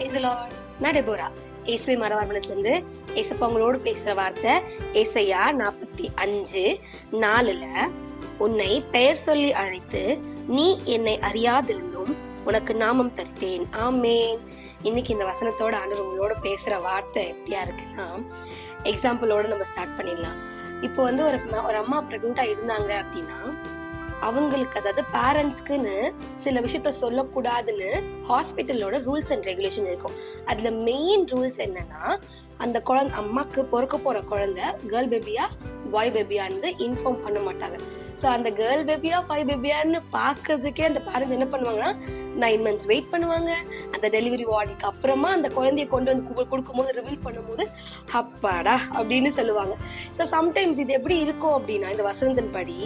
Praise the Lord. நான் Deborah. இயேசுவை மரவார்மனத்துல இருந்து ஏசப்பா உங்களோடு பேசுற வார்த்தை ஏசாயா 45:4 உன்னை பெயர் சொல்லி அழைத்து நீ என்னை அறியாதிருந்தும் உனக்கு நாமம் தருத்தேன். ஆமேன். இன்னைக்கு இந்த வசனத்தோட ஆண்டவர் உங்களோட பேசுற வார்த்தை எப்படியா இருக்குன்னா, எக்ஸாம்பிளோட நம்ம ஸ்டார்ட் பண்ணிடலாம். இப்போ வந்து ஒரு அம்மா பிரெக்னண்டா இருந்தாங்க அப்படின்னா, அவங்களுக்கு, அதாவது பேரண்ட்ஸ்க்குன்னு சில விஷயத்த சொல்லக்கூடாதுன்னு ஹாஸ்பிட்டலோட ரூல்ஸ் அண்ட் ரெகுலேஷன் இருக்கும். அதுல மெயின் ரூல்ஸ் என்னன்னா, அந்த குழந்தை, அம்மாக்கு பிறக்க போற குழந்தை கேர்ள் பேபியா பாய் பேபியான்னு இன்ஃபார்ம் பண்ண மாட்டாங்க. ஸோ அந்த கேர்ள் பேபியா பாய் பேபியான்னு பாக்குறதுக்கே அந்த பேரண்ட்ஸ் என்ன பண்ணுவாங்கன்னா 9 months வெயிட் பண்ணுவாங்க. அந்த டெலிவரி வார்டுக்கு அப்புறமா அந்த குழந்தைய கொண்டு வந்து கொடுக்கும்போது ரிவீல் பண்ணும்போது அப்பாடா அப்படின்னு சொல்லுவாங்க. ஸோ சம்டைம்ஸ் இது எப்படி இருக்கும் அப்படின்னா, இந்த வசனத்தின் படி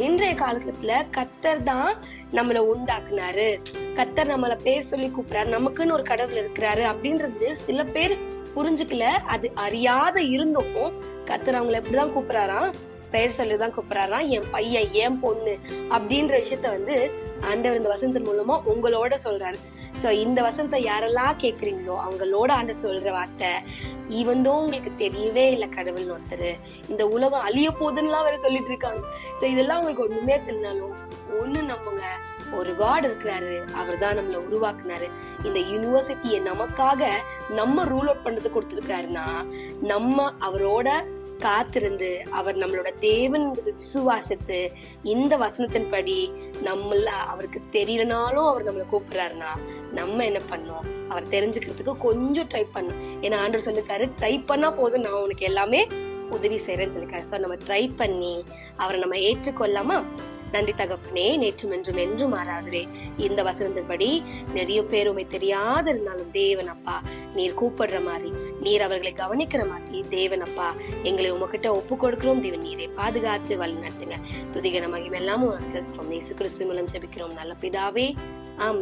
இன்றைய காலகட்டத்துல கர்த்தர் தான் நம்மளை உண்டாக்குனாரு, கர்த்தர் நம்மள பேர் சொல்லி கூப்பிடுறாரு, நமக்குன்னு ஒரு கடவுள் இருக்கிறாரு அப்படின்றது சில பேர் புரிஞ்சுக்கல. அது அறியாத இருந்தும் கர்த்தர் அவங்களை எப்படிதான் கூப்பிடுறாராம், பெயர் சொல்லிதான் கூப்பிடுறாராம், என் பையன் என் பொண்ணு அப்படின்ற விஷயத்த வந்து ஆண்டவர் இந்த வசனத்தின் மூலமா உங்களோட சொல்றாரு. சோ இந்த வசனத்தை யாரெல்லாம் கேக்குறீங்களோ அவங்களோட ஆண்டவர் சொல்ற வார்த்தை, இவந்தோ உங்களுக்கு தெரியவே இல்லை கடவுள்னு ஒருத்தர், இந்த உலகம் அழிய போதுன்னுலாம் வேற சொல்லிட்டு இருக்காங்க. சோ இதெல்லாம் உங்களுக்கு ஒண்ணுமே தெரிஞ்சாலும் ஒண்ணு நம்புங்க, ஒரு காட் இருக்கிறாரு, அவர் தான் நம்மள உருவாக்குனாரு. இந்த யூனிவர்சிட்டியை நமக்காக நம்ம ரூல் அவுட் பண்றது கொடுத்திருக்காருன்னா, நம்ம அவரோட காத்திருந்து அவர் நம்மளோட தேவன் விசுவாசித்து இந்த வசனத்தின் படி நம்மள அவருக்கு தெரியலனாலும் அவர் நம்மளை கூப்பிடுறாருன்னா நம்ம என்ன பண்ணோம், அவர் தெரிஞ்சுக்கிறதுக்கு கொஞ்சம் ட்ரை பண்ணும். ஏன்னா ஆண்டவர் சொல்லிருக்காரு, ட்ரை பண்ணா போதும், நான் உனக்கு எல்லாமே உதவி செய்யறேன்னு சொல்லிருக்காரு. சோ நம்ம ட்ரை பண்ணி அவரை நம்ம ஏற்றுக்கொள்ளாமா? நன்றி தகப்பனே, நேற்றும் என்றும் என்றும் மாறாதவே. இந்த வசனத்தின்படி நிறைய பேர் உண்மை தெரியாத இருந்தாலும் தேவன் அப்பா நீர் கூப்பிடுற மாதிரி, நீர் அவர்களை கவனிக்கிற மாதிரி தேவன் அப்பா எங்களை உங்ககிட்ட ஒப்பு கொடுக்கிறோம். தேவன் நீரை பாதுகாத்து வழி நடத்துங்க. துதிகர மகிமை எல்லாமும் செலுத்துறோம். இயேசு கிறிஸ்து மூலம் ஜெபிக்கிறோம் நல்ல பிதாவே. ஆமென்.